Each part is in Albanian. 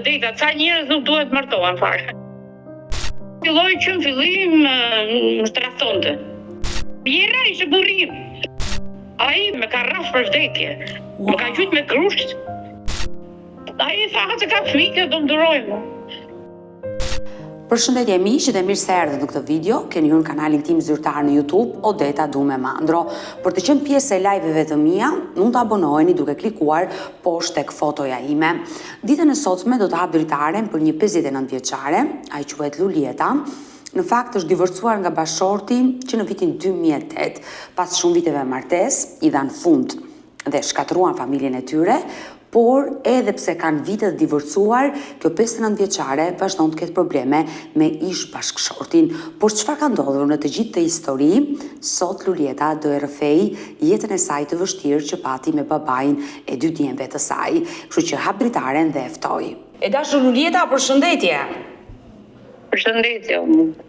Dita, ca njerëz nuk duhet martohen fare. Filloi që në fillim më shtrathonte. Jera ishte burrim. Ai me ka rraf për vdekje. Më ka gjujt me grusht. Ai tha se ka fëmijë, do më durojmë. Përshëndetje miq dhe mirë se erdhët në këtë video. Keni hyrë në kanalin tim zyrtar në YouTube, Odeta Dume Mandro. Për të qenë pjesë e live-eve të mia, mund të abonoheni duke klikuar poshtë tek fotoja ime. Ditën e sotme do të hap dritaren për një 59 vjeçare, ai quhet Lulieta. Në fakt është divorcuar nga bashorti që në vitin 2008, pas shumë viteve martesë, i dhan fund dhe shkatruan familjen e tyre. Por edhe pse kanë vite të divorcuar, kjo 59 vjeçare vazhdon të ketë probleme me ish bashkëshortin. Por çfarë ka ndodhur në të gjithë këtë histori? Sot Lulieta do e rrëfej jetën e saj të vështirë që pati me babain e 2 djemve të saj. Kështu që hap dritaren dhe e ftoj. E dashur Lulieta, përshëndetje. Përshëndetje.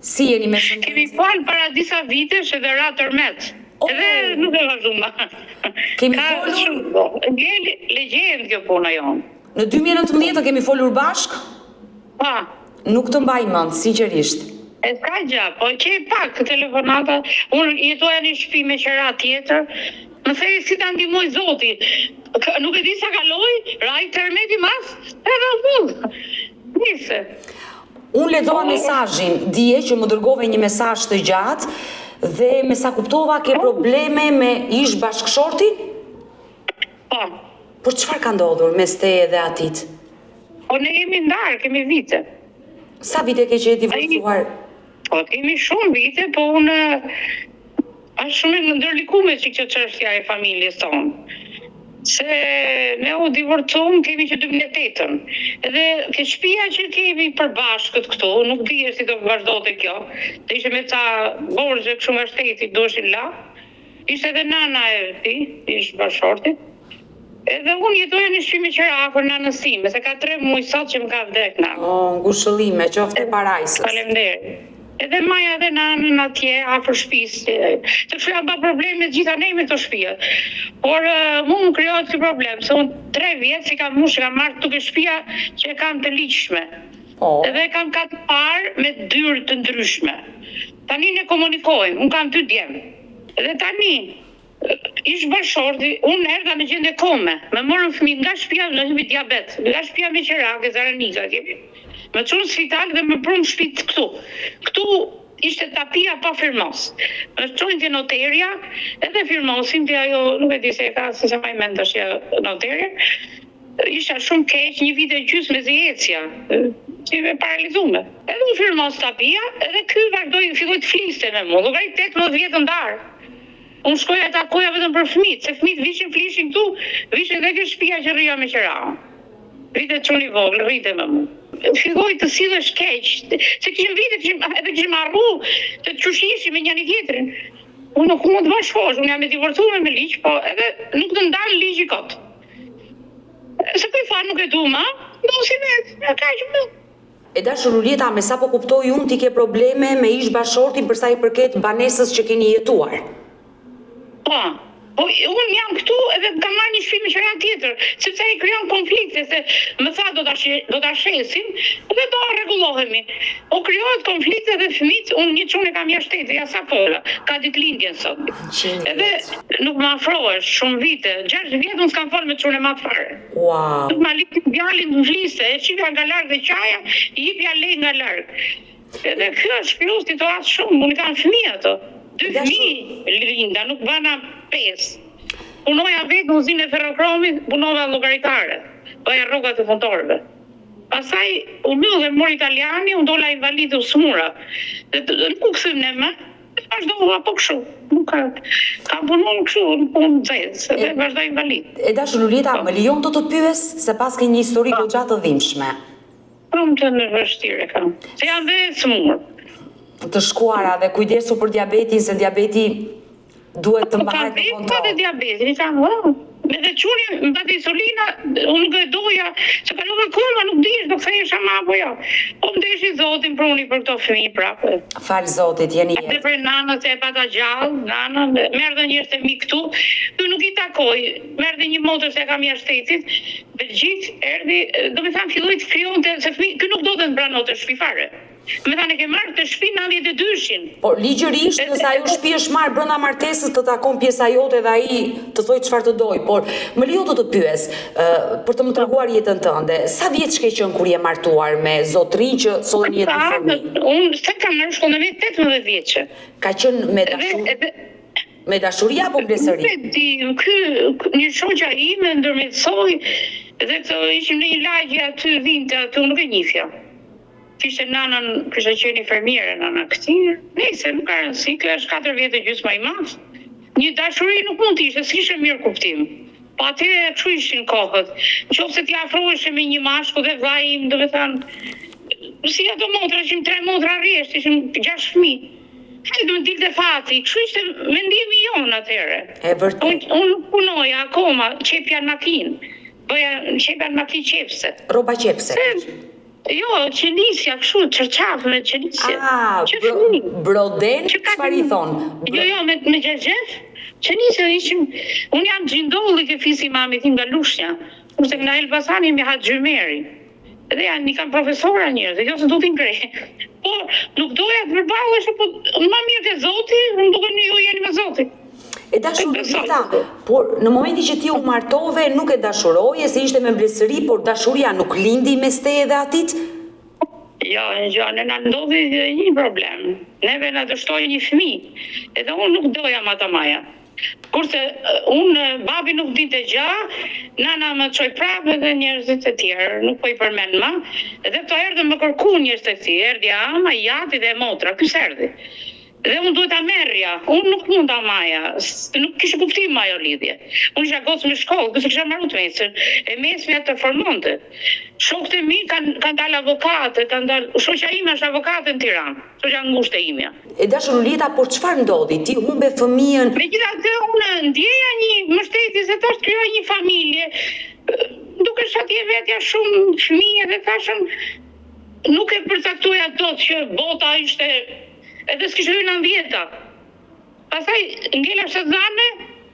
Si jeni me shëndetje? Kemi falë para disa vitesh edhe ra tërmet. Edhe nuk e vazhduma. Kemi folur? Legjend kjo puna jonë. Në 2019 kemi folur bashk? Pa. Nuk të mbaj mend, sinqerisht. E s'ka gjë, po që pak telefonata, unë jetoja një shtëpi me qera tjetër, më thej si ta ndihmoj Zoti. Nuk e di sa kaloi, raj tërmeti mas, edhe unë. Nise. Unë lexova mesazhin, dije që më dërgove një mesazh të gjatë dhe me sa kuptova ke probleme me ish bashkëshortin? Po. Por çfarë ka ndodhur mes teje dhe atit? Po ne jemi ndarë, kemi vite. Sa vite ke që e divorcuar? Po kemi shumë vite, po unë është shumë në ndërlikume që kjo çështja e familjes tonë. Se ne u divorcuam kemi që 2008-ën. Edhe ke shtëpia që kemi përbashkët këtu, nuk di si do vazhdonte kjo. Dhe ishte me ca borxhe kështu nga shteti doshin la. Ishte edhe nana e ti, ish bashortit. Edhe unë jetoja një shtëpi me qera afër nanës time, se ka 3 muaj sot që më ka vdek nana. Ngushëllime, qofte parajsës. Faleminderit. Edhe maja dhe nanën atje, afër shtëpisë. Të shpia ba probleme gjitha ne me të shpia. Por mu më krijohet ky problem, se unë 3 vjetë si kam mush, kam marrë tuke shtëpia që e kam të ligjshme. Edhe kam katë parë me dyrë të ndryshme. Tani ne komunikojmë, unë kam 2 djemë. Edhe tani, ish bashorti, unë erdha në gjendje kome. Me morën fëmijë nga shtëpia në diabet, nga shtëpia me qerake, Zaranika kemi. Me çunë spital dhe me prunë shtëpi këtu. Këtu ishte tapia pa firmos. Me çunë të noterja, edhe firmosin të ajo, nuk e di se e ka, se ma i mendash noterja. Isha shumë keq, 1 vit e gjysmë me zjecja, që me paralizume. Edhe unë firmos tapia, edhe ky filloi të fliste me mua, llogarit 18 vjetë ndarë. Unë shkoja e takoja vetëm për fëmijët, se fëmijët flishin këtu, vishin edhe kjo shtëpia që rrija me qera. Rritet çuni vogël, rritet me mua. Filloi të sillesh keq, se kishim vite, edhe kishim arru të qushishi me njëri tjetrin. Unë nuk mund të bashkohesh, unë jam e divorcuar me ligj, po edhe nuk të ndal ligji kot. Se po i fa nuk e du ma, do si me kaq më. E dashur Lulieta, me sa po kuptoj unë ti ke probleme me ish bashortin për sa i përket banesës që keni jetuar. Po, unë jam këtu edhe kam marrë një shtëpi me qera tjetër, sepse ai krijon konflikte, se më tha do ta shesim dhe do rregullohemi. Po krijohet konflikte dhe fëmijët, unë një çunë kam jashtë shtetit, ja sa pola, ka ditëlindjen sot. Edhe nuk më afrohesh shumë vite, 6 vjet unë s'kam folë me çunë më fare. Wow. Nuk ma lip djalin në fliste, e qipja nga larg dhe qaja, i jepja lej nga larg. Edhe kjo është plus situatë shumë, unë kam fëmijë ato. 2 fëmijë linda, nuk bana 5. Punoja vetë në uzinë e ferrokromit, punova llogaritare. Bëja rrogat e punëtorëve. Pastaj u mbyll dhe mor italiani, u dola invalid u smura. Nuk u kthem ne më. Vazhdova po kështu. Nuk ka punon kështu, punë nxehtë, dhe vazhdoi invalid. E dashur Lulieta, më lejon të pyes se pas ke një histori goxha të dhimbshme. Shumë të vështirë kam. Se jam dhe smur. Të shkuara dhe kujdesu për diabetin, se diabeti duhet të mbahet në kontroll. Ka diabetin, i kam, edhe çuni mbati insulina, unë nuk e doja, se kalova akoma nuk dish do kthehesh ama apo jo. Po mdeshi Zotin pruni për këto fëmijë prapë. Fal Zotit, jeni jetë. Dhe për nanën se e pata gjallë, nanën, merrte njerëz të mi këtu, ky nuk i takoi. Merrte një motër se kam jashtë shtetit, dhe gjithë erdhi, do të thënë filloi të krijonte se ky nuk do të mbranonte shtëpi fare. Me thane ke marrë të shtëpi 92-shin. Por ligjërisht, nëse ajo shtëpi është marrë brenda martesës të takon pjesa jote dhe ai të thojë çfarë të doj, por më lejo të pyes, për të më treguar jetën tënde, sa vjeç ke qenë kur je martuar me zotrin që sollën jetë të fëmijë? Unë se kam marrë shkollën e 18 vjeçë. Ka qenë me dashuri apo blesëri? Një shoqja ime ndërmjetësoi dhe të ishim në një lagje aty vinte aty, nuk e njihja. Kishte nanën, kishte qenë infermiere nana këtij. Nëse nuk ka rëndësi, kjo është 4 vjet e gjysmë më i madh. Një dashuri nuk mund të ishte, s'kishte mirë kuptim. Po atë kështu ishin kohët. Nëse ti afrohesh me një mashkull dhe vllai im, do të thënë, si ato motra, ishim 3 motra rresht, ishim 6 fëmijë. Ai do të dilte fati, kështu ishte mendimi jon atëherë. E vërtet. Unë punoja akoma, qepja në makinë. Bëja qepja në makinë qepse. Rroba qepse. Jo, qenisja, kështu, çerçaf me qenisje. Broden, çfarë i thon? Jo, me xhexhef. Qenisja ishim, unë jam gjindolli ke fisi mamit tim nga Lushnja, kurse nga Elbasani me Haxh Xhymeri. Edhe janë, i kam profesora njerëz, jo se do t'i ngrej. Po, nuk doja të përballesh, po më mirë te Zoti, unë duke një ju jeni me Zotin. E dashurita, por në momenti që ti u martove nuk e dashuroje, se ishte me blesëri, por dashuria nuk lindi mes teje dhe atit? Jo, ne na ndodhi një problem. Neve na dështoi një fëmijë, edhe unë nuk doja matamaja. Kurse unë, babi nuk dinte gjë, nana më çoi prapë dhe njerëzit e tjerë, nuk po i përmend më, edhe këto erdhën më kërkuan njerëz të këtij, erdhi ama, jati dhe motra, ky s'erdhi. Dhe unë duhet ta merrja, unë nuk mund ta maja, nuk kishe kuptim ajo lidhje. Unë isha gocë me shkollë, kësë kisha marrë të mesën, e mesmja të formonte. Shokët e mi kanë dalë avokate, shoqja ime është avokate në Tiranë, shoqja ngushtë e imja. E dashur Lulita, por çfarë ndodhi? Ti humbe fëmijën? Megjithatë, unë ndjeja një mbështetje se tash krijoj një familje. Duke atje vetja shumë fëmijë dhe thashëm nuk e përcaktoja dot që bota ishte edhe s'kishte hyrë në 10-ta. Pastaj ngela shtatzane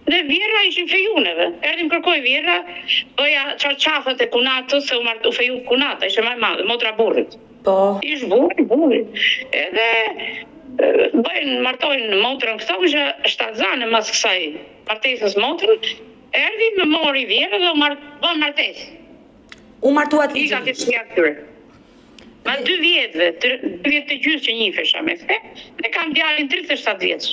dhe vjera ishin fejuneve. Erdhim kërkoj vjera, bëja çarçafët e kunatës, se u feju kunata, ishte më e madhe, motra burrit. Po. Ish burri. Edhe martojnë motrën këto, isha shtatzane mas kësaj martesës motrën, erdhi më mori vjera dhe bën martesë. U martuat ligjërisht. Ma 2 vjetëve, 2 vjetë të gjysë që njifesha me fe, dhe kam djalin 37 vjetës.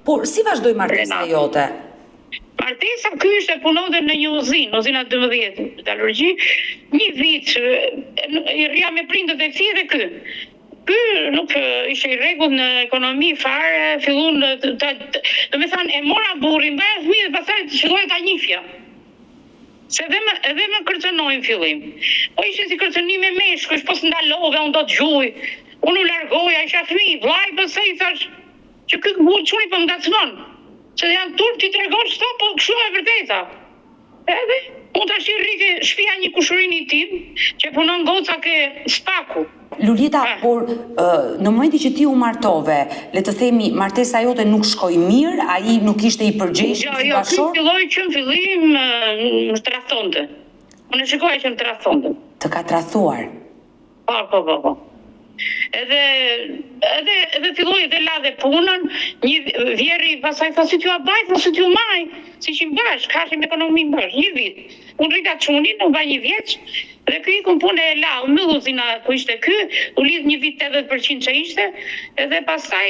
Por, si vazhdoj martesa jote? Martesa, ky ishte punonte në një uzina 12 metalurgji, një vit, i rria me prindët e këtij dhe ky. Ky nuk ishte i rregull në ekonomi fare, fillon do me thënë e mora burrin, mbaja fëmijë dhe pastaj filloi ta njifja. Se edhe më kërcënojnë fillim. Po ishte si kërcënim me meshkush, po s'ndalove, unë do të gjuj. Unë u largoja, isha fëmijë, vllai pëse i thash që ky çuni po ngacmon. Se janë turp ti tregon çto, po kështu e vërteta. Edhe unë tash i rrike shtëpia një kushurini tim, që punon goca ke spaku. Lulita, por në momenti që ti u martove, le të themi, martesa jote nuk shkoi mirë, ai nuk ishte i përgjeshëm si bashkëshor? Jo, filloi që në fillim më tradhonte. Unë e shikoja që më tradhonte. Të ka tradhuar? Po. Edhe filloi dhe la dhe punën, një vjeri pasaj tha si t'ju a baj, tha si t'ju maj, si që bashkë, kashim ekonomi bashkë, një vit. Unë rrita çunin, u baj një vjeç, dhe ky ikun punë e la, u mbyll uzina ku ishte ky, u lidh një vit 80% që ishte, edhe pastaj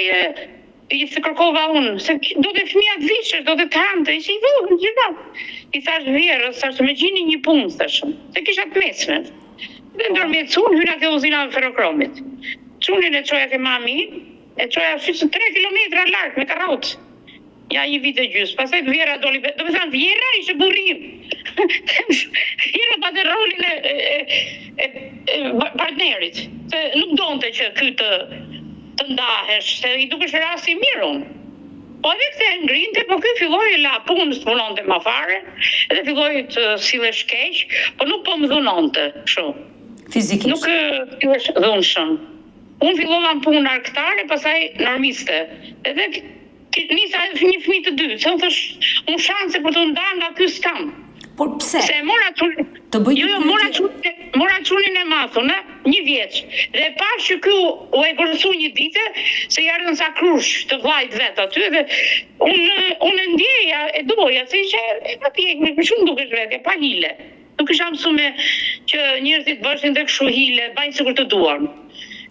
i kërkova unë, se do të fëmija të vishësh, do të hante, ishte i vogël gjitha. I thash vjerës, thash me gjini një punë, thashëm, se kisha të mesme. Dhe ndërmjetësun, hyna ke uzina ferrokromit. Çunin e çoja ke mami, e çoja 3 kilometra larg me karrotë. Ja një vit e gjysmë. Pastaj vjera doli, do të thënë vjera ishte burrim. Vjera pa rolin e partnerit. Se nuk donte që ky të ndahesh, se i dukesh rasti mirë unë. Po edhe këtë ngrinte, po ky filloi la punës të punonte më fare, edhe filloi të sillesh keq, po nuk po më dhunonte, kështu. Fizikisht. Nuk sillesh dhunshëm. Unë fillova në punë arktare, pastaj normiste. Edhe nisa një fëmijë të dytë, se unë thash, unë shanse për të ndarë nga ky s'kam. Por pse? Se mora çunin e mathun, 1 vjeç. Dhe pash që ky u e kërësu një ditë se ja rënë sa krush të vllajt vet aty dhe unë ndjeja e doja se ishte e papjek, më shumë dukesh vetë, pa hile. Nuk isha mësuar që njerëzit bëshin dhe kështu hile, bajnë sikur të duan.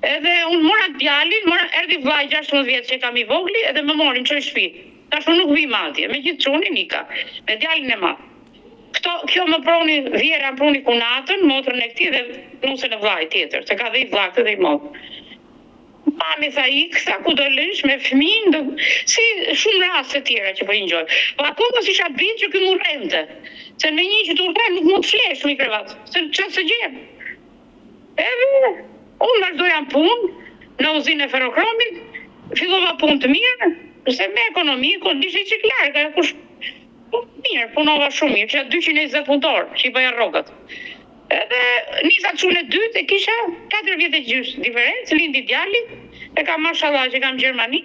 Edhe unë mora djalin, erdhi vllai 16 vjeç që kam i vogli, edhe më morin çoj shtëpi. Tash nuk vi madje, me gjithë çunin ika, me djalin e madh. Kjo më proni Vjera, proni kunatën, motrën e këtij dhe nusën e vllajt tjetër, se ka dhe i vllak dhe i motrë. Mami tha iksa ku do lësh me fëmijën, si shumë raste tjera që po i ngjoj. Po akoma s'isha bind që ky mu rrente. Se në një që të urren nuk mund të flesh me krevat, se çfarë se gjem. Edhe unë vazhdoja punë në uzinë e ferrokromit, fillova punë të mirë, se me ekonomi, ishte që klarë, kush mirë, punova shumë mirë, kisha 220 punëtor që i bëja rrogat. Edhe nisa çunë e dytë e kisha 4 vjet e gjysmë diferencë, lindi djali, e kam mashallah që kam Gjermani.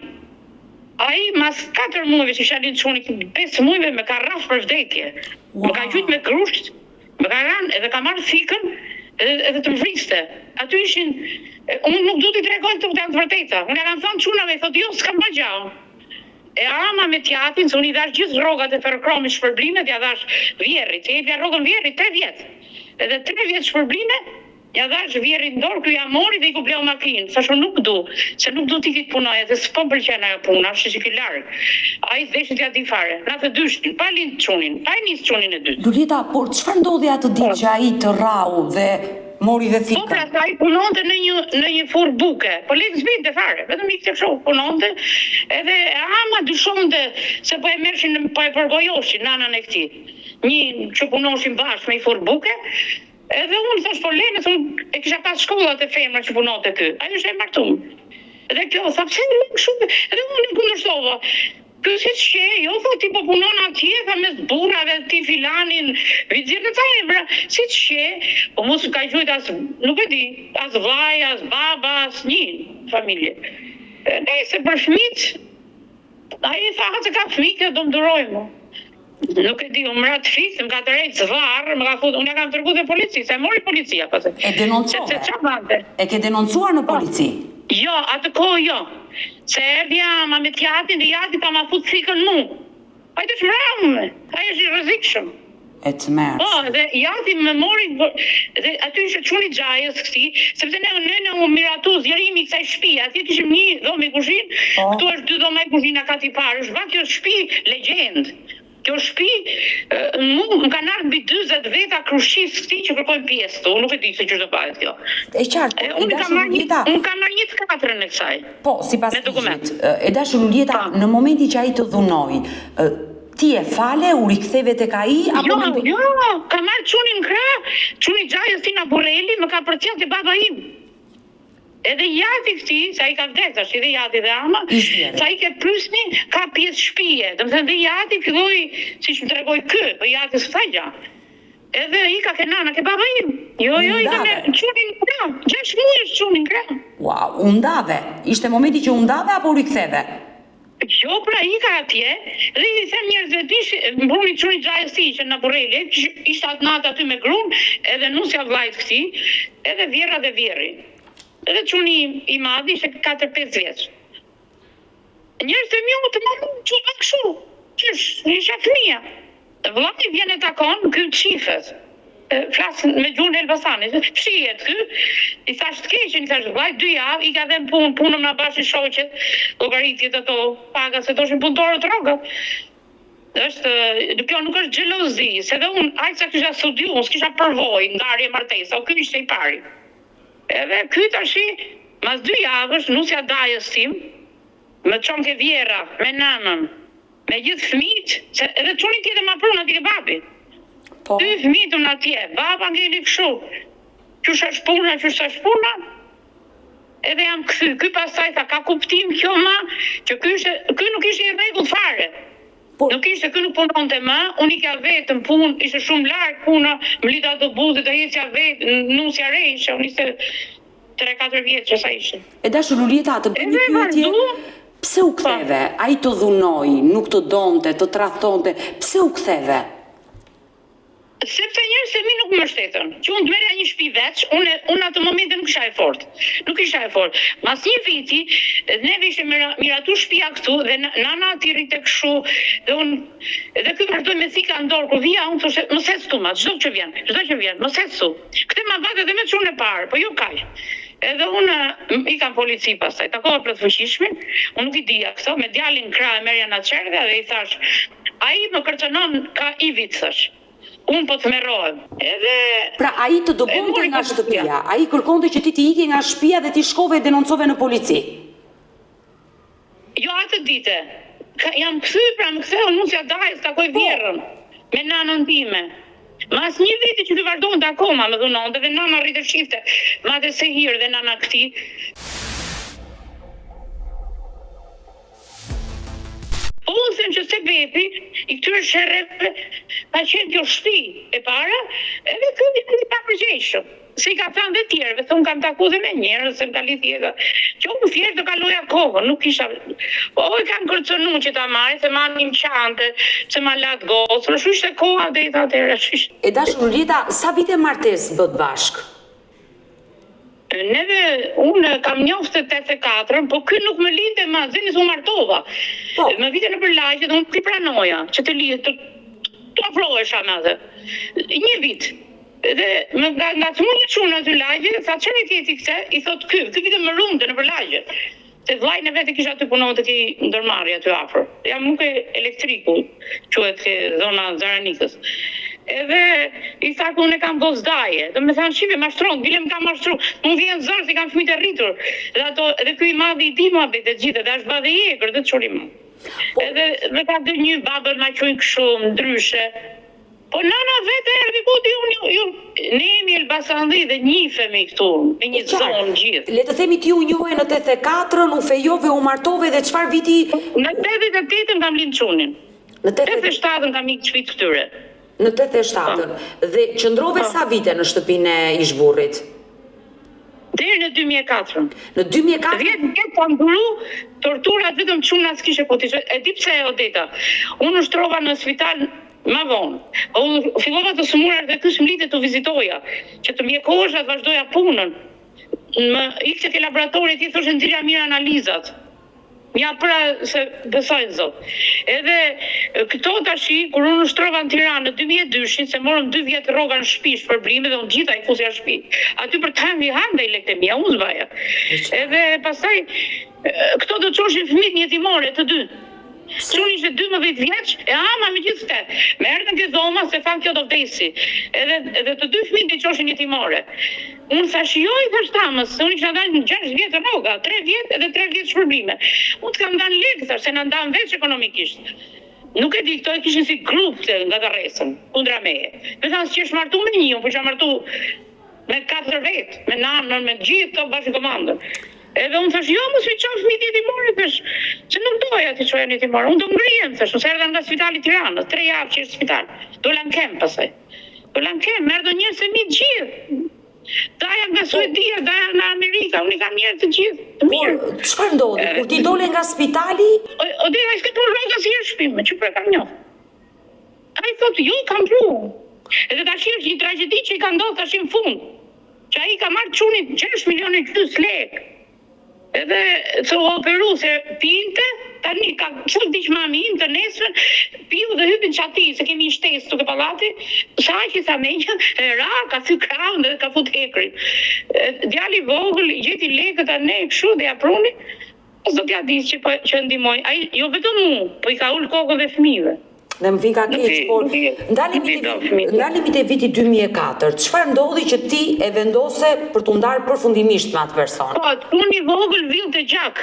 Ai mas 4 muajve që isha lind çuni, 5 muajve me ka rraf për vdekje. Më ka gjujt me grusht, më ka ranë edhe ka marrë fikën edhe të më vriste. Aty ishin, unë nuk du t'i tregoj të vërteta. Unë e kam thënë çunave, thotë jo, s'kam më gjao. E ama me tjatin, se unë i dash gjithë rrogat e ferrokromit shpërblimet, ja dash Vjerrit, e jepja rrogën Vjerrit 3 vjet. Edhe 3 vjet shpërblime, ja dash Vjerrit në dorë, ja mori dhe i ku bleu makinë. Thash unë nuk du, se nuk du t'i kitë punoja, dhe s'po pëlqen ajo puna, është që ki largë. Ai s'deshit ja di fare. Natë dyshin, pa lind çunin, pa i nis çunin e dytë. Dulita, por çfarë ndodhi atë ditë që ai të rrau dhe mori dhe fikën? Po pra, ai punonte në një furrë buke, po lek zbinte fare, vetëm ikte kështu, punonte, edhe ama dyshonte se po e merrshin, po e përgojoshin nanën e këtij. Një që punoshin bashkë me i furrë buke, edhe unë thash po lene, e kisha pas shkollat e femra që punonte ky. Ai është e martuar. Edhe kjo tha pse nuk shumë, edhe unë i kundërshtova. Ky si që jo, thot, ti po punon atje, tha mes burrave, ti filanin, vizir në ca emra, si që, po mos ka gjujt as, nuk e di, as vllai, as baba, as një familje. Nëse për fëmijët, ai tha se ka fëmijë, do më duroj mu. Nuk e di, unë mrat fikë, më ka të rejtë zvarë, më ka thotë, unë ja kam tërgu dhe polici, se mori policia, pase. E denoncove? E ke denoncuar në polici? Jo, atë kohë jo. Se erdhja ama me tjatin dhe jati ka ma fut fikën mu. Ai të shmramë, ai është i rrezikshëm. E të merë. Po, dhe jati më mori, dhe aty ishte çuni xhajës këti, sepse ne u miratu zjerimi kësaj shtëpie. Atje kishim një dhomë kuzhinë, këtu është 2 dhomë kuzhina kati parë. Është kjo shtëpi legjend. Kjo shtëpi më kanë ardhur mbi 40 veta krushis këti që kërkojnë pjesë tu. Unë nuk e di se ç'është bëhet kjo. E qartë, unë kam marrë një të katrën e kësaj. Po, sipas ligjit. E dashur Julieta, në momentin që ai të dhunoi, ti e fale, u riktheve tek ai apo Jo, ka marrë çunin krah, çuni xhajës Tina Burreli, më ka përcjell te baba im. Edhe jati këti, sa i ka vdek, tash edhe jati dhe ama, sa i ke prysni, ka pjesë shtëpie. Do të thënë dhe jati filloi, siç më tregoi ky, po jati s'ka gjë. Edhe i ka ke nana, ke baba im. Jo, i ka me çunin krah, 6 muaj çunin krah. Wow, u ndave. Ishte momenti që u ndave apo u riktheve? Jo, pra i ka atje, dhe i them njerëzve tish, mbruni çuni xhajës ti që në Burreli, ishte atë natë aty me gruan, edhe nusja vllajt këtij, edhe Vjera dhe Vjerri. Edhe çuni i madh ishte 4-5 vjeç. Njerëzit e mi të marrin çuva kështu. Isha fëmia. Vllai vjen e takon, ky çifet. Flas me gjuhën elbasanit. Fshihet ky. I thash të keqen, i thash vllai 2 javë, i ka dhënë punën na bashkë shoqet, llogaritjet ato, paga se doshin punëtorë të rrogat. Kjo nuk është xhelozi, se dhe unë aq sa kisha studiuar, s'kisha përvojë ndarje martesa, ky ishte i pari. Edhe ky tashi, mas 2 javësh, nusja dajës tim, me çon ke Vjera, me nanën, me gjithë fëmijët, se edhe çuni tjetër ma prun atje ke babi. 2 fëmijët unë atje, baba ngeli kështu. Qysh është puna? Edhe jam kthy. Ky pastaj tha, ka kuptim kjo ma, që ky nuk ishte i rregull fare. Nuk ishte kë nuk punonte më, unë i ka vetëm punë, ishte shumë larg puna, më lita të buzit, të heqja vetë, nusja re ishe, unë ishte 3-4 vjetë që sa ishe. E dashur Lulieta, të bëj një pyetje, pse u ktheve? Ai të dhunoi, nuk të donte, të tradhtonte, pse u ktheve? Sepse njerëz se mi nuk më shtetën, që unë të merja një shtëpi veç, unë atë momente nuk isha e fort. Nuk isha e fort. Mas një viti, neve ishte miratu shtëpia këtu dhe nana ati rritë kështu dhe unë edhe ky vazhdoi me thika në dorë, kur vija unë thoshte mos ec tu ma, çdo që vjen, mos ec tu. Këtë ma vate edhe me çunë e parë, po jo kaj. Edhe unë i kam polici pastaj, takova për të fuqishmin, unë nuk i dija këto, me djalin krah e merja në çerdhe dhe i thash, ai më kërcënon ka i vit thash. Unë po të merrohem. Edhe pra ai të dobonte nga shtëpia, ai kërkonte që ti të ikje nga shtëpia dhe ti shkove e denoncove në polici. Jo atë dite. Jam kthy, pra më ktheu, unë s'ja daj, s'takoj vjerrën me nanën time. Mas një viti që të vazhdonte akoma më dhunonte dhe nana rritë shifte, madje se hirë dhe nana këti. Unë them që se bepi, i këtyre sherreve, ka qenë kjo shtëpi e para, edhe këndi i pa përgjeshëm. Se i ka thënë dhe tjerëve, thonë kam taku dhe me njerëz, se më ka lidh tjetër. Që unë thjesht do kaloja kohën, nuk isha. Po i kam kërcënuar që ta marrë, se manim qante, se ma lat gocën, është ishte koha dhe i tha atëherë. E dashur Lulieta, sa vite martesë bët bashk? Neve, unë kam njoftë 84, po ky nuk më linte ma, zeni s'u martova. Më vite në përlaqe dhe unë t'i pranoja, që të lidhë, të afrohesha me atë. Një vit. Dhe nga të mund një qunë aty lagje, sa qëri tjeti këte, i thot ky vite më runde në përlagje. Se vlajnë e vete kisha të punon të ki ndërmarri aty afër. Jam nuk e elektriku, quhet ke zona Zaranikës. Edhe i tha ku unë e kam bozdaje. Dhe me thanë shive mashtron, bile më kam mashtru. Unë vjen zërë si kam fëmijët e rritur. Dhe ky i madhi i di mua bete gjithë, dhe është badhe i egrë, dhe të qurim. Edhe me ka dhe një babër ma qujnë këshu, ndryshe. Po nana vete erdi kuti ne jemi Elbasandi dhe njifemi këtu, me një zonë gjithë. Le të themi ti u njohe në 84-ën, u fejove, u martove dhe çfarë viti? Në 88-ën kam lind qunin. Në 87-ën kam ikë qfit këtyre. Në 87-ën. Dhe qëndrove sa vite në shtëpinë e Ishburrit? Deri në 2004. Në 2004? 10 vjet kam duru torturat vetëm çuna s'kishe po ti. E di pse Odeta. Unë ushtrova në spital ma vonë. Fillova të sëmurar dhe kësë më litet të vizitoja, që të mjekosha të vazhdoja punën. Më ikë ke laboratorit, i thoshe nxirja mirë analizat. Ja pra se besojnë zot. Edhe këto tashi, kur unë ushtrova në Tiranë në 2002, se morëm 2 vjetë rroga në shtëpi, shpërblime dhe unë gjitha i fusja shtëpi. Aty për të hënë handa i lektemia, unë zbaja. Edhe pastaj, këto do të qoshin fëmijët një jetimore të dy. Qënë ishte 12 vjeç, e ama me gjithë të. Me erdën ke dhoma se thanë kjo do vdesi. Edhe të 2 fëmijët i qoshin jetimore. Unë thash jo i thash tamës, se unë isha dalë në 6 vjetë rroga, 3 vjetë edhe 3 vjetë shpërblime. Unë të kam danë lekë, thash, se në ndanë veç ekonomikisht. Nuk e di, këto e kishin si grup nga të resën, kundra meje. Me thanë që është martu me një, unë që martu me 4 vetë, me nanën, me gjithë të bashkëkomandën. Edhe unë thash, jo, mos mi qonë fëmijët jetimore, thash, se nuk doja t'i qoja jetimore. Unë do ngrijem, thash, unë erdha nga spitali Tiranës, 3 javë që ishtë spital. Dola në kem, pasaj. Dola në kem, erdhë njerë se mi gjithë. Daja nga Suedia, daja nga Amerika, unë i kam njerë të gjithë, të mirë. Çfarë ndodhi? Kur ti dole nga spitali? O dhe a i s'ke punë rroga si e shpime, që për e kam njohë. A i thotë, jo, kam pru. Edhe ta shirë që një tragedi që i ka ndodhë tash në fund. Që a i ka marrë qunit 6 milionë gjys lekë. Edhe të operu se pinte, tani ka qëllë diqë mami im të nesën, piu dhe hypin qati, se kemi një shtesë tuke palati, sa që sa menja, ra, ka thy kraun dhe ka fut hekrin. Djali vogël, gjeti lekët a ne, këshu dhe ja pruni, do t'ja di që ndimoj, jo vetëm mu, po i ka ullë kokën dhe fëmijëve. Dhe më vika keq, por ndalimi te viti 2004, çfarë ndodhi që ti e vendose për t'u ndarë përfundimisht me atë person? Po, unë i vogël vill të gjak.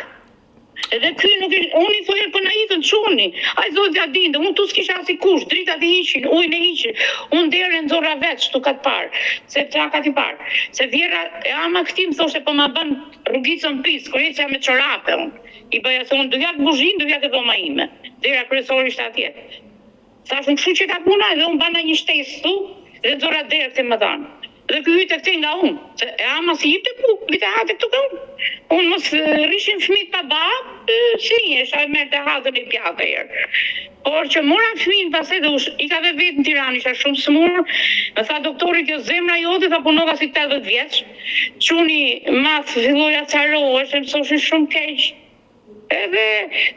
Edhe ky nuk unë i thoja për naivën çuni. Ai thotë ja dinte, unë tu s'kisha asikush, dritat i hiqin, ujin e hiqin. Unë derën nxorra veç tu kat parë, se trakat i parë. Se vjera e ama këti më thoshte po ma bën rrugicën pis, kur ecja me çorape unë. I bëja se unë do vjak buzhin, do vjak e dhoma ime. Dera kryesori ishte atje. Thash unë kështu që ka puna edhe unë bana një shtesë tu dhe nxorra derë të më dhanë. Dhe ky hyte këtej nga unë, se e ama si jipte ku, vite hate këtu ka unë. Unë mos rishin fëmijët pa bab, si esha e merrte hatën e pjatë herë. Por që mora fëmijën pastaj dhe i ka vetë në Tiranë, isha shumë smur. Më tha doktori kjo zemra jote, tha punova si 80 vjeç. Çuni mas filloi acarohesh, e mësoshin shumë keq. Edhe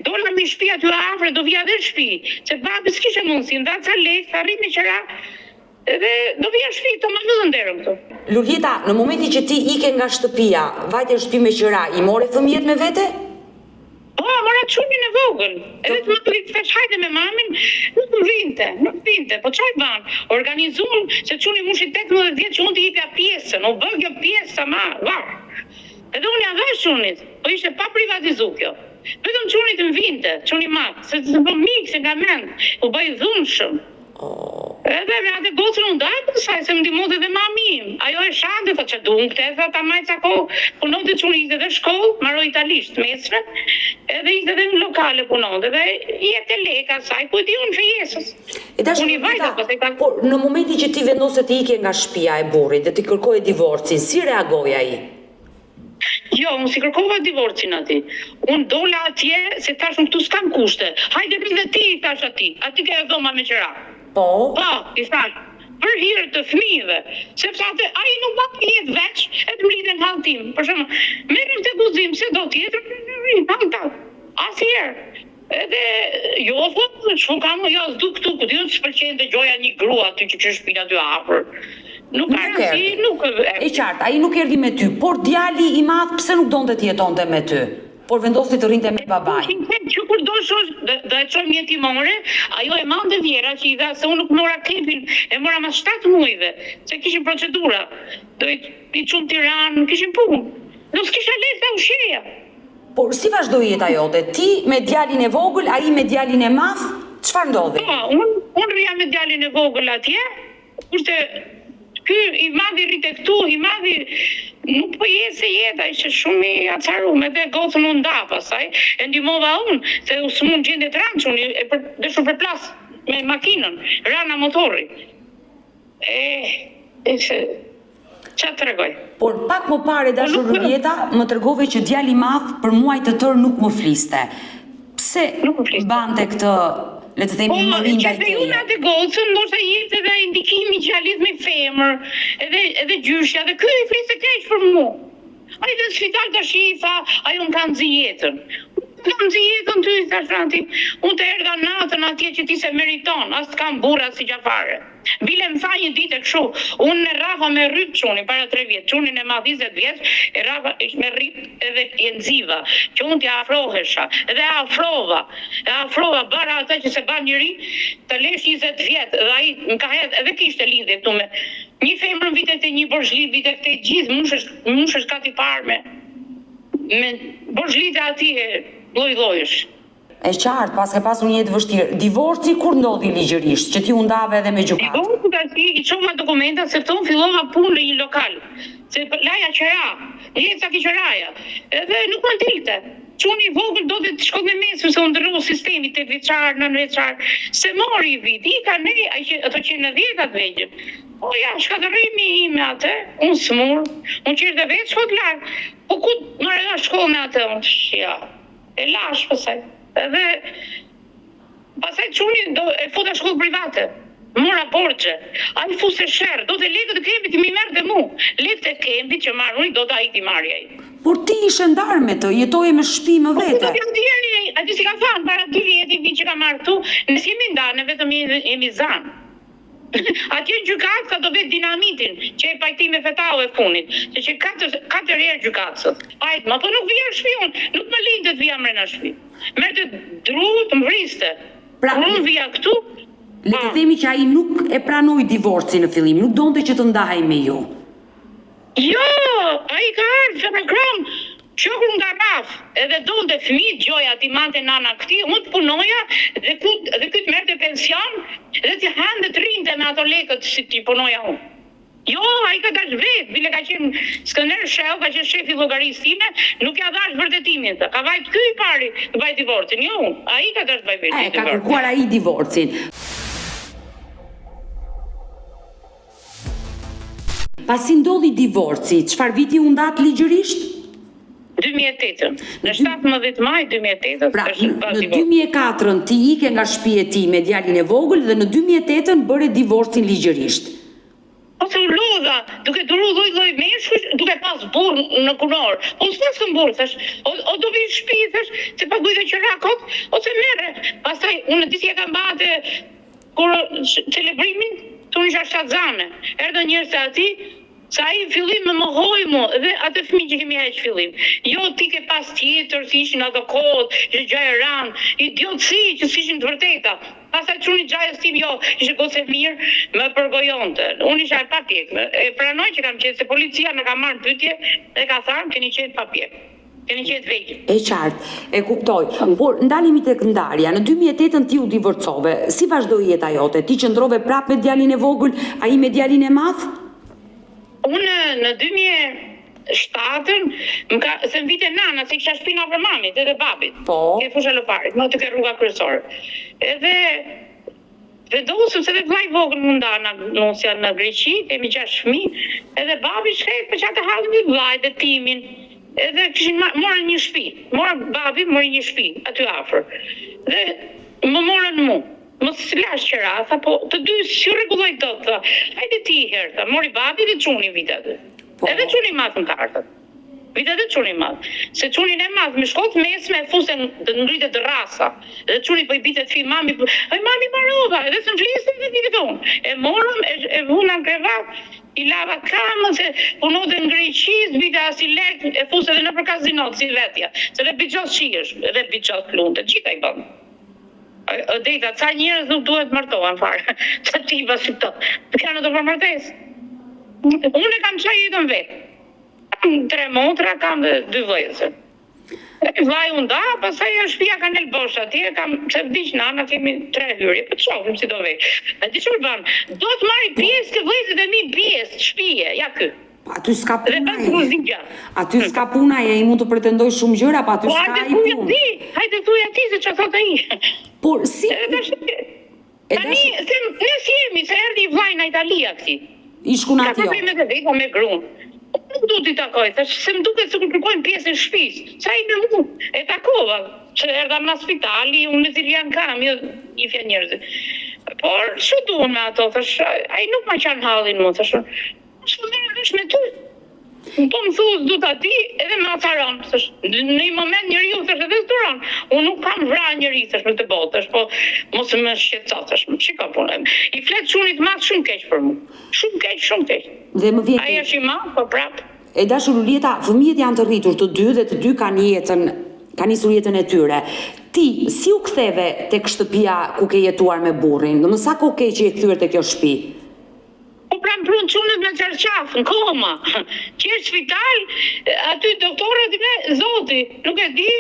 dola me shtëpi aty afër, do vija dhe në shtëpi, se babi s'kishte mundësi, nda ca lekë, arrit me qira. Edhe do vija shtëpi, të më vëllën derën këtu. Lulita, në momentin që ti ike nga shtëpia, vajte në shtëpi me qira, i more fëmijët me vete? Po, mora çunin e vogël. Edhe të më të thash hajde me mamin, nuk vinte, po çaj ban? Organizuan se çuni mushi 18 vjeç që unë t'i jepja pjesën, u bë kjo pjesë ma, var. Edhe unë ja dhash çunit, po ishte pa privatizu kjo. Vetëm çunit më vinte, çuni mat, se të bë mikse nga mend, u bëj dhunshëm. Edhe me atë gocën unë daj për saj, se më ndihmonte edhe mami im. Ajo e shante, tha që dunkte, tha ta majca kohë, punonte çuni ishte edhe shkollë, marroi italisht mesme, edhe ishte edhe në lokale punonte, dhe i jepte leka saj, ku e di unë fejesës. Unë i vajta, por në momentin që ti vendose të ike nga shtëpia e burrit dhe ti kërkoje divorcin, si reagoi ai? Jo, unë si kërkova divorcin ati. Unë dola atje, se thash unë këtu s'kam kushte. Hajde rri dhe ti, thash ati. Ati ke e dhoma me qëra. Po, i thash, për hire të fëmijëve. Sepse atë, ai nuk ba të jetë veç, e të mlidhen haltim. Për shumë, merrim të guzim, se do tjetër, asjerë. Edhe, jo, shumë kam, jo, s'du këtu, këtë s'pëlqen të gjoja një grua aty që shpina dy afër. Nuk erdi. E qartë, ai nuk erdi me ty, por djali i madh pse nuk donte të jetonte me ty? Por vendosi të rrinte me babain. Që kur do shosh, do e çojmë një timore, ajo e mande Vjera që i dha se unë nuk mora kepin, e mora mas 7 muajve, se kishin procedura. Do i çum Tiranë, kishin punë. Do s'kisha lehtë ta ushqeja. Por si vazhdoi jeta jote? Ti me djalin e vogël, ai me djalin e madh? Çfarë ndodhi? Po, unë rria me djalin e vogël atje, kurse ky i madhi rrite këtu, i madhi nuk po jese jeta, ishte shumë i acaruar, edhe gocën unë nda pasaj, e ndihmova unë, se u s'mund gjende tranç, unë e deshu për plas me makinën, rana motori. Çfarë tregoj? Por pak më parë dashur Rujeta, më tregove që djali i madh për muaj të tërë nuk më fliste. Pse bante këtë, le të themi, mërin ndaj teje? Unë atë gocën, ndoshta jepte edhe indikimi gjallëzë me femër, edhe gjyshja, dhe ky i fliste keq për mua. Ai në spital tash i tha, ai unë kam zi jetën. Kam zi jetën ty, thashranti. Unë të erdha natën atje që ti se meriton, as t'kam burra si gjafare. Bile më tha një ditë kështu, unë në rafa me rryp çuni para 3 vjet, çunin e madh 20 vjet, e rafa me rryp edhe e nxiva, që unë t'ja afrohesha, edhe afrova bara ata që se ban njëri, të lesh 20 vjet, dhe ai më ka hedh, edhe kishte lidhje këtu me një femër vitet e një borzhlit, vitet e gjithë, mushësh kati parme, me borzhlite atje lloj-llojesh. E qartë, pas ke pasur një jetë vështirë. Divorci kur ndodhi ligjërisht, që ti u ndave edhe me gjykat? Divorci i çova dokumenta se tonë fillova punë në një lokal. Se laja qëra, jeca ki qëraja. Edhe nuk më dilte. Çuni i vogël do të shkoj me mesëm se u ndrru sistemi 8 vjeçar, 9 vjeçar. Se mori vit, i ka ne, ato që në 10 vegjëm. O ja, shkatërrimi ime atë, unë smur, unë qirë dhe vetë shkot larë. Po ku më reda shkollën atë, unë ja, e lash pësaj. Edhe pasaj çuni e futa shkollë private. Mora borxhe. Ai fuse sherr, do të lekët e kembit i më merrte mua. Lekët e kembit që marruni do ta ikti marrja ai. Por ti ishe ndar me të, jetoje me shtëpi më vete. Aty si ka thënë para 2 vjetë që ka marrë këtu, ne jemi ndarë, ne vetëm jemi zan. Atje në gjykat ka do vetë dinamitin, që e pajtime fetau e funit, se që 4 herë gjykatësët. Ajtë, ma po nuk vija në shpion, nuk më lindë të vija mrena shpi. Merte dru të më vriste. Pra, unë vija këtu. Le të themi që ai nuk e pranoi divorci në fillim, nuk donte që të ndahej me ju. Jo, ai ka ardhur në kram. Shokur nga rraf, edhe donte fëmijë gjoja ti mante nana këtij, unë të punoja dhe ky të merrte pension dhe ti hante të rinte me ato lekët si ti punoja unë. Jo, ai ka dash vet, bile ka qenë Skënder Shell, ka qenë shefi llogarisë time, nuk ja dash vërtetimin të. Ka vajt ky i pari të baj divorcin, jo unë. Ai ka dash baj vetë. Ka kërkuar ai divorcin. Pasi ndodhi divorci, çfarë viti u ndat ligjërisht? 2008. Në 17 maj 2008 pra, është në 2004 ti ike nga shtëpia e tij me djalin e vogël dhe në 2008 bëre divorcin ligjërisht. Ose u lodha, duke duru lloj meshkush, duke pas burr në kunor. Po s'kam burr, thash, o do vi në shtëpi, thash, se paguaj dhe qerakot, ose merre. Pastaj unë di si e kam bate kur celebrimin, tunë isha shtatzane. Erdhën njerëz të ati, sa ai fillim më mohoi mu dhe atë fëmijë që kemi heq fillim. Jo ti ke pas tjetër, si ishin ato kohët, që gjaj ran, idiotësi që s'ishin të vërteta. Pastaj çuni gjajës tim jo, ishte goce mirë, më përgojonte. Unë isha e papjek. E pranoj që kam qenë se policia më ka marrë pyetje dhe ka thënë keni qenë papjek. Keni qenë vegjël. E qartë, e kuptoj. Por ndalemi tek ndarja. Në 2008 ti u divorcove. Si vazhdoi jeta jote? Ti qëndrove prapë me djalin e vogël, ai me djalin e madh? Unë në 2007 se më vite nana, se kisha shpina për mamit edhe babit. Po. Ke fusha Loparit, më të ke rruga kryesore. Edhe vendosëm se dhe vllai vogël më nda nusja në Greqi, kemi 6 fëmijë, edhe babi shkret për çata hallin me vllajt dhe timin. Edhe kishin morën një shtëpi. Babi mori një shtëpi aty afër. Dhe më morën mua. Mos lash qera, po të dy si rregulloj dot. Hajde ti herë, tha, mori babi dhe çuni vitet. Edhe çuni madh në kartat. Vitet e çuni madh. Se çunin e madh me shkollë mesme fusen të ngritet rrasa. Dhe çuni po i bitet fi mami, ai mami marova, edhe s'm fliste dhe vitet on. E morëm, e vuna në krevat, i lava kamën se punonte në Greqi, bita as i lek, e fuse edhe nëpër kazinot si vetja. Se dhe biços shihesh, edhe biços plunte, gjithaj bën. Dejta, ca njerëz nuk duhet martohen fare. Ca tipa si këto. Të kanë të përmartes. Unë e kam qaj jetën vetë. Kam 3 motra, kam dhe 2 vëllezër. Vllai u nda, pastaj shtëpia ka nel bosh atje, kam se vdiq nana, kemi 3 hyrje, po çofim si do vej. A di çfarë bën? Do të marrë pjesë të vëllezërit e mi pjesë shtëpie, ja ky. Aty s'ka puna. Aty s'ka puna, ai mund të pretendoj shumë gjëra, pa aty s'ka ai punë. Hajde thuaj ti se çfarë thot ai. Por si tani ne si jemi, se erdhi vllai në Itali këti. I shkon atje. Ka probleme të veta me gruan. Nuk du t'i takoj, thash se më duket se kur kërkojnë pjesën shtëpisë. Sa i me mu, e takova. Që erdha në spitali, unë në Zilian kam, jo i fja njerëzit. Por çu duan me ato, thash, ai nuk ma qanë hallin mu, thash. Shko merresh me ty. Po më thuhet du ta ti edhe më acaron. Në një moment njeriu thash edhe duron. Unë nuk kam vrarë njeri thash në të botë, thash, po mos më shqetëso thash. Çika punë. I flet çunit madh shumë keq për mua. Shumë keq. Dhe më vjen. Ai është i madh, po prap. E dashur Ulieta, fëmijët janë të rritur të dy dhe të dy kanë nisur jetën e tyre. Ti si u ktheve tek shtëpia ku ke jetuar me burrin? Domethënë sa kohë ke që je kthyer te kjo shtëpi? Pram prun çunët me çarçaf, në koma. Qërë spital, aty doktorët me zoti, nuk e di.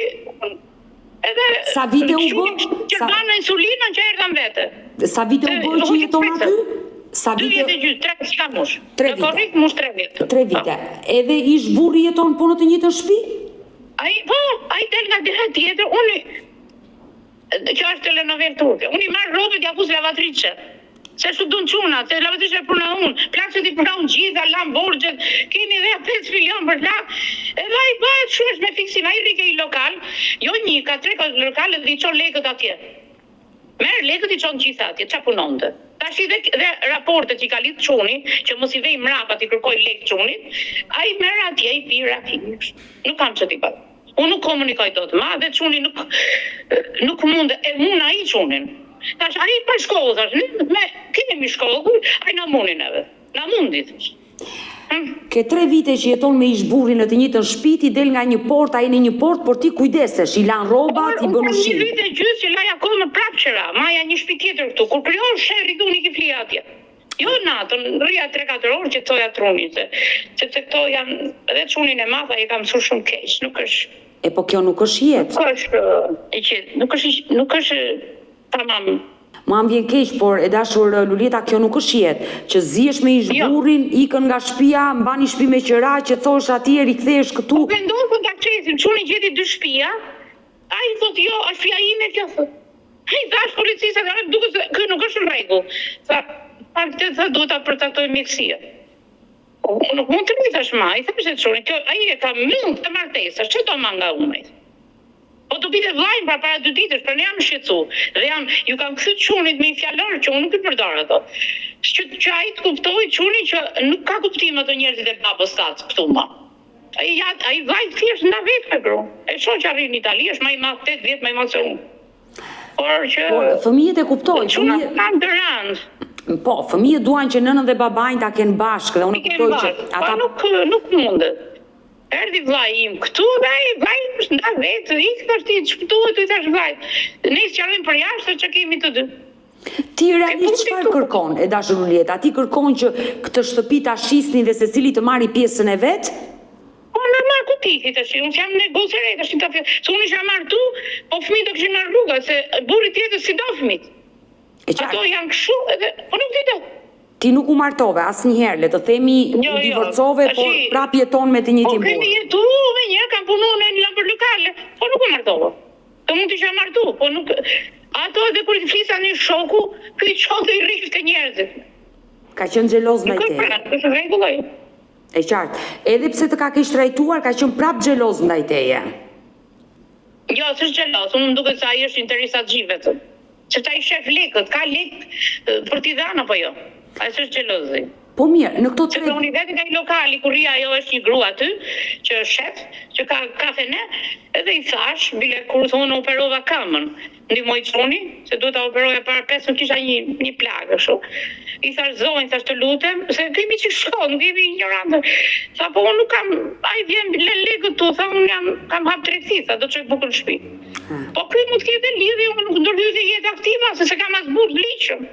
Edhe sa vite u bë? Që banë insulinën që erdhën vete. Sa vite u bë që jeton aty? Sa 2 vite gjysmë, 3 s'ka mush. 3 vite. Korrekt mush 3 vite. 3 vite. Edhe ish burri jeton po në të njëjtën shtëpi? Ai del nga dihet tjetër, unë që është telenovel turke. Unë i marr rrobat ja fus lavatriçe. Se shu dun çuna, se lavatriçe puna unë, plakset i puna unë gjitha, lam borxhet, kemi dhe 5 milion për lak. Edhe ai bëhet shush me fiksim, ai rrike i lokal, jo një, ka 3 lokale dhe i çon lekët atje. Merr lekët i çon gjitha atje, ç'a punonte. Tash dhe raportet që ka lidh çuni, që mos i vej mrapa ti kërkoj lek çunit, ai merr atje i pi rafish. Nuk kam çati pa. Unë nuk komunikoj dot më, dhe çuni nuk mund e mund ai çunin. Tash ai pa shkollë, thash, me kemi shkollë, ai na munin edhe. Na mundi thash. Ke 3 vite që jeton me ish burri në të njëjtën shtëpi, ti del nga një portë, ai në një portë, por ti kujdesesh, i lan rrobat, i bën ushqim. Një vit e gjysmë që laj akoma prapë qera, maja një shtëpi tjetër këtu, kur krijon sherri unë i ki fli atje. Jo natën, rria 3-4 orë që toja trunin, sepse këto janë, edhe çunin e madh ai ka mësuar shumë keq, nuk është. E po kjo nuk është jetë. Nuk është tamam. Ma më vjen keq, por e dashur Lulieta, kjo nuk është jetë, që zihesh me ish burrin, ikën nga shtëpia, mbani shtëpi me qira, që thosh atje, rikthehesh këtu. Po mendon se ta çesim, çuni gjeti 2 shtëpia. Ai thotë jo, është shtëpia ime kjo thotë. Ai dash policisë, duket se kjo nuk është në rregull. Sa duhet ta përcaktoj mjekësia. Nuk mund të rritësh ma, i thashë çuni, kjo ai e ka mund të martesësh, çfarë do manga unë? Po të pite vllajin para 2 ditësh, për ne jam shqetësu. Dhe ju kam kthy çunit me një fjalor që unë nuk i përdor ato. Që ai të kuptoj çuni që nuk ka kuptim ato njerëzit e babës tat këtu më. Ai vllai thjesht nda vetë me gru. E shoh që arrin në Itali, është më i madh 8 vjet më i madh se unë. Por fëmijët e kuptoj, fëmijët kanë dëranë. Po, fëmijët duan që nënën dhe babain ta kenë bashkë dhe unë kuptoj që ata nuk mundet. Erdi vllai im këtu dhe ai vllai është nda vetë, ik tash ti shpëtohet i thash vllajt. Ne sqarojmë për jashtë që kemi të dy. Ti realisht çfarë kërkon? E dashur Lulieta, ti kërkon që këtë shtëpi ta shisni dhe secili të marrë pjesën e vet? Po normal ku ti tash, unë jam negociere tash ta filloj. Se unë isha martu, po fëmijët do kishin marrë rruga se burri tjetër si do fëmijët. Ato janë kështu edhe po nuk di do. Ti nuk u martove asnjëherë, le të themi u divorcove, por prap jeton me të njëjtin burr. Po kemi jetuar me një, kam punuar në një labor lokale, po nuk u martova. Të mund të isha martu, po nuk. Ato edhe kur i flisa një shoku, ky çoku i rrifte njerëzit. Ka qenë xheloz ndaj teje. Është rregull ai. E qartë. Edhe pse të ka keq trajtuar, ka qenë prap xheloz ndaj teje. Jo, s'është xheloz, unë më duket se ai është interesatxhi vetëm. Se ta i shef lekët, ka lekë për t'i dhënë apo jo? Ai është xhelozi. Po mirë, në këto tre... Se unë vetë nga i lokali, kur ria ajo është një grua aty, që është shef, që ka kafene, edhe i thash, bile kur thonë operova kamën, ndihmoj çuni, se duhet ta operoja para 5, kisha një plagë kështu. I thash zonjë, thash të lutem, se kemi që shkon, nuk jemi ignorantë. Tha po unë nuk kam, ai vjen lekët tu, tha unë kam hap tregti, tha do të çoj bukën në shtëpi. Po ky mund të ketë lidhje, unë nuk ndërhyj jetë aktive, se kam as burr liçëm.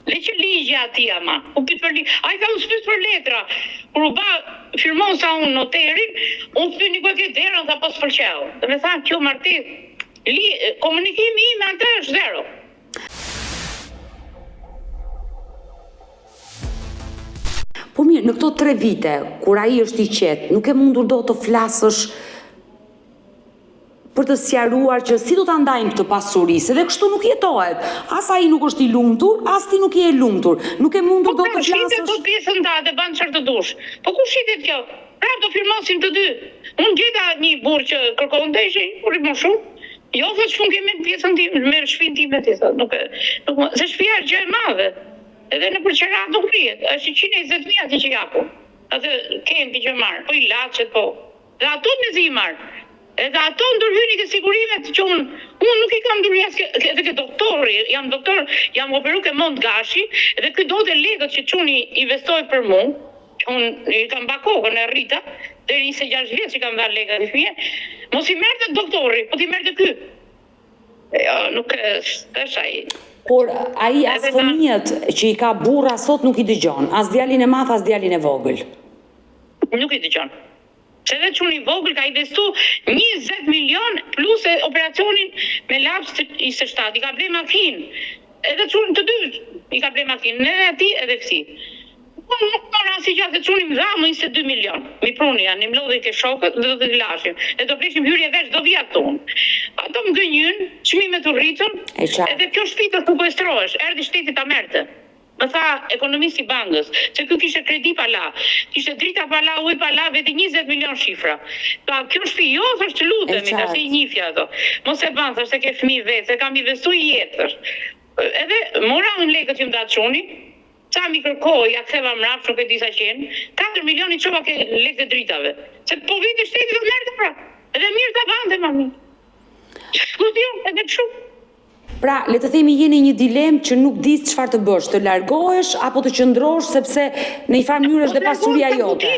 Leqë ligja ati ama, a i ka unë spyt për letra, kur u ba firmon sa unë noterin, unë spyt një këtë derën sa pas përqeo. Dhe me thanë, kjo martir, komunikimi i me atë është zero. Po mirë, në këto 3 vite, kur ai është i qetë, nuk e mundur do të flasësh për të sqaruar që si do ta ndajmë këtë pasuri, se dhe kështu nuk jetohet. As ai nuk është i lumtur, as ti nuk je e lumtur. Nuk e mundur do të flasësh. Po shitet të pjesën tatë, ban çfarë të dush. Po ku shitet kjo? Prap do firmosim të dy. Unë gjeta një burr që kërkonte, ishin uri më shumë. Jo, vetë shumë kemi pjesën time, me shtëpinë time ti thotë, nuk se shtëpia është gjë e madhe. Edhe në përqera nuk rrihet. Është 120.000 aty që japu. Atë kempi që marr, po ilaçet po. Dhe ato me zi marr. Edhe ato ndërhyjnë ke sigurimet që unë nuk i kam ndërhyjë edhe ke doktori, jam doktor, jam operu ke mond gashi, edhe ky do të lekët që çuni investoi për mua, unë i kam bakokën e rrita, deri 26 vjet që kam dhënë lekët e fije, mos i merrte doktori, po ti merrte ky. Jo, nuk është ai. Por ai as fëmijët që i ka burra sot nuk i dëgjon, as djalin e madh as djalin e vogël. Nuk i dëgjon. Se dhe çuni i vogël ka investu 20 milion plus operacionin me laps i së shtat, i ka ble makinë. Edhe çuni të dy i ka ble makinë, edhe ati edhe kësi. Po nuk mora si gjatë çuni më dha më 22 milion. Mi pruni janë, më lodhi ke shokët dhe do të lashim. E do fleshim hyrje veç do vija këtu. Ato më gënjyn, çmimet u rritën. Edhe kjo shtëpi të kuestrohesh, erdhi shteti ta merrte. Më tha ekonomisti bankës, se kjo kishte kredi pala, kishte drita pala, ujë pala, veti 20 milion shifra. Ta kjo shtëpi jo, thash të lutemi, tash i njifja ato. Mos e ban, thash se ke fëmijë vetë, se kam investuar jetësh. Edhe mora unë lekët që më datë çuni, sa mi kërkoj, ja ktheva mrap, nuk e di sa qenë, 4 milion i çova ke lekë dritave. Se po viti shteti do merrte pra. Edhe mirë ta vante mami. Çfarë edhe kështu. Pra, le të themi jeni një dilemë që nuk di çfarë të bësh, të largohesh apo të qëndrosh sepse në një farë mënyrë është dhe pasuria jote.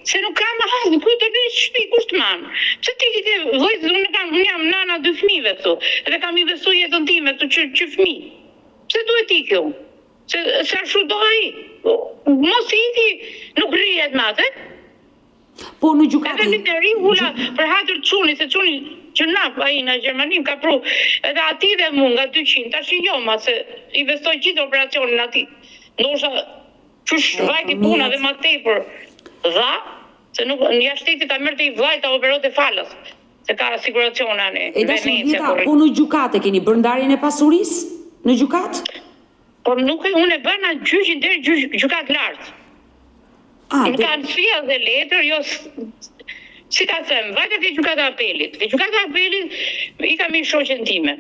Se nuk kam asnjë ku të bëj shtëpi, kush të man. Pse ti ke vëllezër, unë jam nana 2 fëmijëve këtu, edhe kam investuar jetën time këtu që fëmijë. Pse duhet ikë kjo? Se shudo ai. Mos iki, nuk rrihet me atë. Po në gjykatën. Edhe në rregulla për hatër çuni, se çuni që ai në Gjermani ka pru. Edhe ati dhe mu nga 200, tash jo ma se investoj gjithë operacionin ati. Ndoshta qysh vajti puna dhe ma tepër dha, se nuk në jashtëti ta merrte i vllai ta operote falas. Se ka asiguraciona në Venecia. Po në gjykatë keni bërë ndarjen e pasurisë? Në gjykatë? Por nuk unë e bëna gjyqin deri gjykat lartë. Më kanë shpia dhe letër, jo si ta them, vajte ke gjykata apelit. Ke gjykata apelit i kam i shoqen time.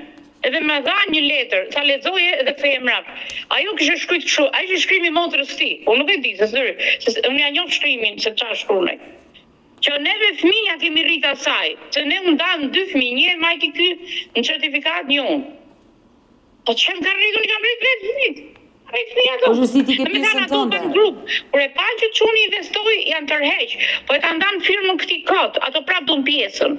Edhe më dha një letër, sa lexoje edhe kthej mrap. Ajo kishte shkruajtur kështu, ai ishte shkrimi i motrës ti. Unë nuk e di se unë ja njoh shkrimin se çfarë shkruaj. Që neve fëmija kemi rrit asaj, se ne u ndan 2 fëmijë, një majti ky në certifikat, një unë. Po çfarë ka rritur, kam rrit 3 fëmijë. Po justi ti ke pjesën tënde. Kur e pa që çuni investoi janë tërheq, po e ka ndan firmën këtij kot, ato prap don pjesën.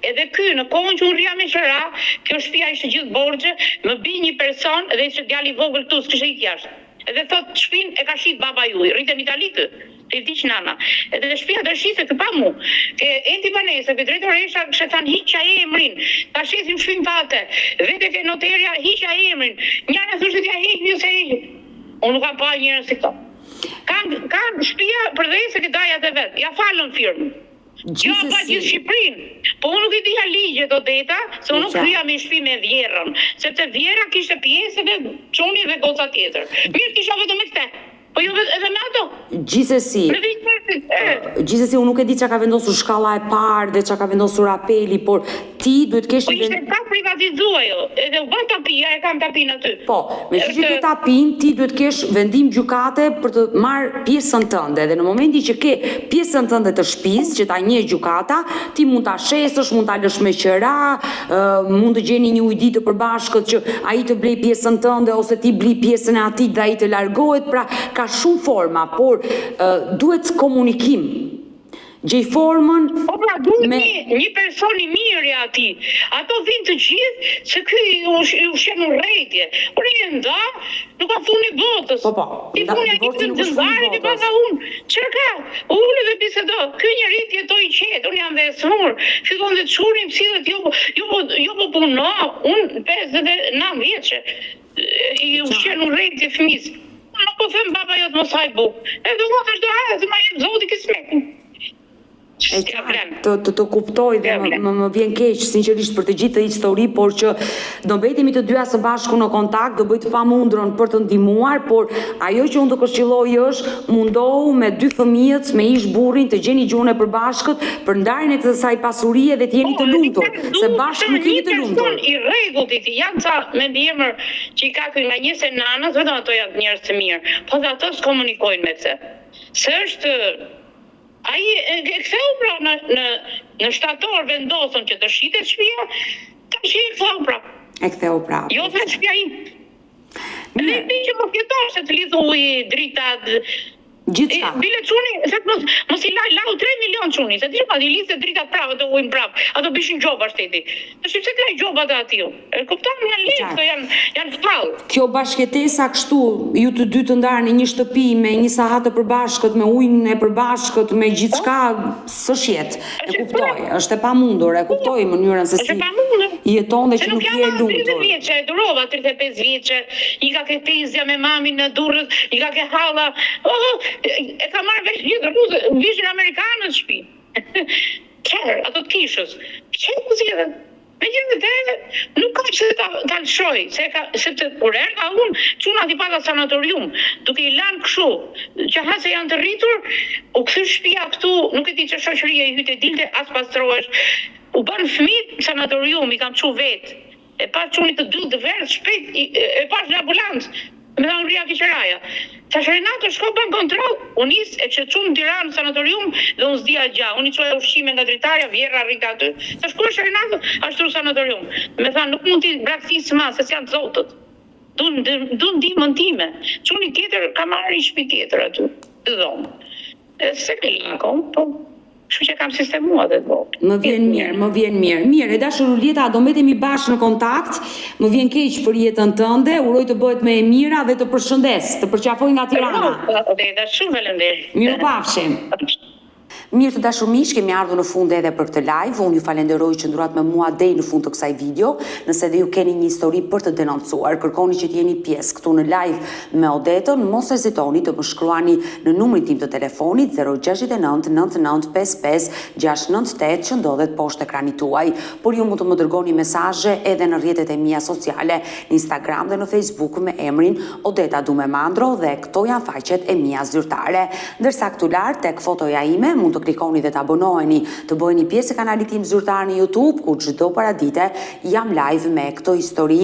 Edhe ky në kohën që unë rria me qira, kjo shtëpia ishte gjithë borxhe, më bi një person dhe ishte djali i vogël këtu, s'kishte ik jashtë. Edhe thot shtëpinë e ka shit baba juaj, rritet në Itali kë. Ti diç nana. Edhe shtëpia do shite të pa mu. Ke enti banese, ke drejtoresha kishte thënë hiqja emrin. Ta shesim shtëpinë pate. Vete ke noterja hiqja emrin. Njëra thoshte t'ja hiq, jo se hiq. Unë nuk kam pa njerëz si këto. Kanë shtëpia përdesë që dajat e vet. Ja falën firmën. Jo pa gjithë Shqipërinë. Po unë nuk i dija ligjet o deta, se unë nuk krya me shtëpi me Vjerën, sepse Vjera kishte pjesë dhe çuni dhe goca tjetër. Mirë kisha vetëm me këtë. Po jo edhe me ato. Gjithsesi unë nuk e di çka ka vendosur shkalla e parë dhe çka ka vendosur apeli, por ti duhet kesh Po ishte ka privatizuar ajo. Edhe u bë tapia, e kam tapin aty. Po, me që ke tapin, ti duhet kesh vendim gjykate për të marrë pjesën tënde. Dhe në momentin që ke pjesën tënde të shtëpisë, që ta njeh gjykata, ti mund ta shesësh, mund ta lësh me qira, mund të gjeni një ujdi të përbashkët që ai të blej pjesën tënde ose ti blej pjesën e atij dhe ai të largohet, pra ka shumë forma, por duhet komunikim. Gjej formën me një person i mirë ati. Ato vinë të gjithë se ky u shenë rrejtje. Por e nda, nuk ka funi botës. I funi a gjithë të ndarë i baka unë. Qërë ka? Unë dhe bisedo. Ky njëri tjetoj qetë. Unë jam dhe smur. Fillon dhe të shurim si dhe jo po puno. Unë 59 vjeqe. I u shenë rrejtje fëmisë. Nuk po them baba jo të mos haj buk. Edhe unë të shdo hajë, të ma jetë zoti kësmetin. Të kuptoj dhe më vjen keq sinqerisht për të gjithë të histori, por që do mbetemi të dyja së bashku në kontakt, do bëj të pamundrën për të ndihmuar, por ajo që unë të këshilloj është mundohu me 2 fëmijët, me ish burrin, të gjeni gjuhën e përbashkët për ndarjen e kësaj pasurie dhe të jeni të lumtur, se bashkë nuk jeni të lumtur. I rregullit janë ca me emër që i ka këtu nga njëse nanës, vetëm ato janë njerëz të mirë, po dhe ato s'komunikojnë me këtë. Se është ai e ktheu pra në shtator vendosën që të shitet shtëpia, tash e ktheu pra. E ktheu pra. Jo të shtëpia im. Dhe di që më fjeton se të lidhë ujë, dritat. Gjithçka. Bile çuni, se mos i lau 3 milion çuni, se ti pa i lidhë dritat prapë të ujin prapë. Ato bishin gjoba shteti. Tash pse ka gjobat aty? E kupton janë lidhë, janë fallë. Kjo bashkëtesa kështu, ju të dy të ndarni një shtëpi me një sahat të përbashkët, me ujin e përbashkët, me gjithçka s'është jetë. E kuptoj, është e pamundur, e kuptoj mënyrën se si jeton dhe që nuk je lumtur. Se nuk jam 30 vjeçe, e durova 35 vjeçe, i ka ke tezja me mamin në Durrës, i ka ke halla. E ka marrë vesh gjithë rruzë, vishin Amerikanët shpi. Qërë, ato të kishës. Qërë ku zjedhe? Me gjithë dhe nuk ka që ta lëshoj, se të kur erga unë, quna t'i pata sanatorium, duke i lanë këshu, që hase janë të rritur, u këthy shpia këtu, nuk e ti që shoqëria i hyte dilte, as pastrohesh, u banë fëmit sanatorium, i kam qu vetë, e pas qunit të dy të verë, shpejt, e pas në ambulancë, me dhe unë Kiqeraja. Tash Renato shko ban kontroll, unë e që qunë në Tiranë në sanatorium dhe unë zdia gja, unë i qoja ushqime nga dritarja, Vjera rrita aty. Tash ku është Renato, ashtu në sanatorium. Me thanë, nuk mund t'i braktisë ma, se s'janë zotët. Du ndihmën time. Quni tjetër, ka marrë i shpi tjetër aty, të dhomë. Se ke linkom, po. Kështu që kam sistemuar dhe të bëj. Më vjen mirë. Mirë, e dashur Julieta, do mbetemi bashkë në kontakt. Më vjen keq për jetën tënde, uroj të bëhet më e mira dhe të përshëndes, të përqafoj nga Tirana. Shumë faleminderit. Mirupafshim. Mirë të dashur miq, kemi ardhur në fund edhe për këtë live. Unë ju falenderoj që ndurat me mua deri në fund të kësaj video. Nëse dhe ju keni një histori për të denoncuar, kërkoni që t'jeni pjesë këtu në live me Odetën, mos hezitoni të më shkruani në numrin tim të telefonit 069 99 55 698 që ndodhet poshtë ekranit tuaj. Por ju mund të më dërgoni mesazhe edhe në rrjetet e mia sociale, në Instagram dhe në Facebook me emrin Odeta Dumemandro dhe këto janë faqet e mia zyrtare. Ndërsa këtu lart tek fotoja ime mund të klikoni dhe të abonoheni, të bëheni pjesë e kanalit tim zyrtar në YouTube, ku çdo paradite jam live me këto histori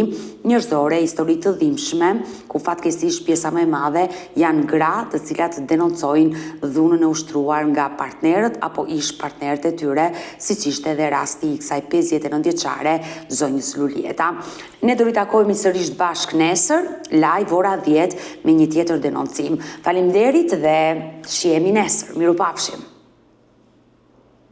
njerëzore, histori të dhimbshme, ku fatkeqësisht pjesa më e madhe janë gra të cilat denoncojnë dhunën e ushtruar nga partnerët apo ish partnerët e tyre, siç ishte edhe rasti i kësaj 59 vjeçare zonjës Lulieta. Ne do ritakojmë sërish bashkë nesër, live ora 10 me një tjetër denoncim. Faleminderit dhe shihemi nesër. Mirupafshim.